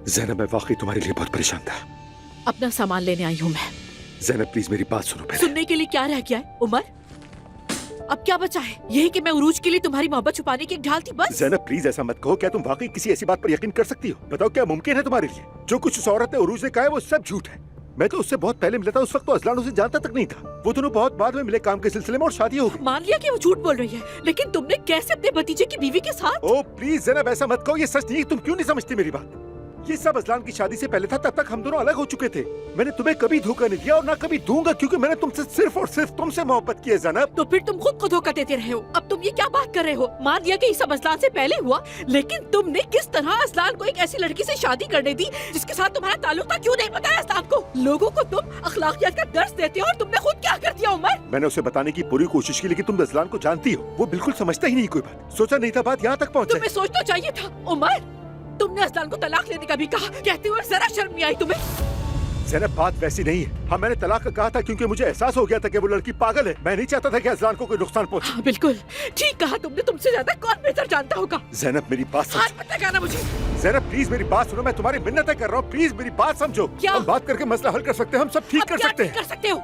जैनब, मैं वाकई तुम्हारे लिए बहुत परेशान था। अपना सामान लेने आई हूँ मैं। जैनब प्लीज मेरी बात सुनो पहले। सुनने के लिए क्या रह गया है उमर? अब क्या बचा है? यही कि मैं उरूज के लिए तुम्हारी मोहब्बत छुपाने की एक ढाल थी बस। जैनब प्लीज ऐसा मत कहो। क्या तुम वाकई किसी ऐसी बात पर यकीन कर सकती हो? बताओ क्या मुमकिन है तुम्हारे लिए? जो कुछ उस औरत ने उरूज ने कहा है वो सब झूठ है। मैं तो उससे बहुत पहले मिला था। उस वक्त तो अजलान उसे जानता तक नहीं था। वो दोनों बहुत बाद में मिले काम के सिलसिले में और शादी हो गई। मान लिया कि वो झूठ बोल रही है, लेकिन तुमने कैसे अपने भतीजे की बीवी के साथ? ओ प्लीज जैनब ऐसा मत कहो, ये सच नहीं है। तुम क्यों नहीं समझती मेरी बात? ये सब अजलान की शादी से पहले था। तब तक हम दोनों अलग हो चुके थे। मैंने तुम्हें कभी धोखा नहीं दिया और ना कभी दूंगा, क्योंकि मैंने तुमसे सिर्फ और सिर्फ तुमसे मोहब्बत की है जैनब। तो फिर तुम खुद को धोखा देते रहे हो। अब तुम ये क्या बात कर रहे हो? मान लिया कि ये सब अजलान से पहले हुआ, लेकिन तुमने किस तरह अजलान को एक ऐसी लड़की से शादी करने दी जिसके साथ तुम्हारा ताल्लुक था? क्यों नहीं बताया अजलान को? लोगों को तुम अखलाकियात का दर्स देते हो और तुमने खुद क्या कर दिया उमर? मैंने उसे बताने की पूरी कोशिश की, लेकिन तुम अजलान को जानती हो, वो बिल्कुल समझता ही नहीं कोई बात। सोचा नहीं था बात यहाँ तक पहुँचे। तुम्हें सोचना चाहिए था उमर। तुमने अजलान को तलाक लेने का भी कहा, कहते हुए जरा शर्म नहीं आई तुम्हें? जैनब बात वैसी नहीं है। हाँ मैंने तलाक का कहा था क्योंकि मुझे एहसास हो गया था कि वो लड़की पागल है। मैं नहीं चाहता था कि अजलान को कोई नुकसान पहुंचे। हाँ बिल्कुल ठीक कहा तुमने। तुमसे ज्यादा कौन बेहतर जानता होगा? जैनब मेरी बात समझो। हाथ मत लगाना मुझे। जैनब प्लीज मेरी बात सुनो। मैं तुम्हारी मिन्नतें कर रहा हूँ, प्लीज मेरी बात समझो। क्या? हम बात करके मसला हल कर सकते हैं, हम सब ठीक अब कर क्या सकते ठीक हैं। कर सकते हो?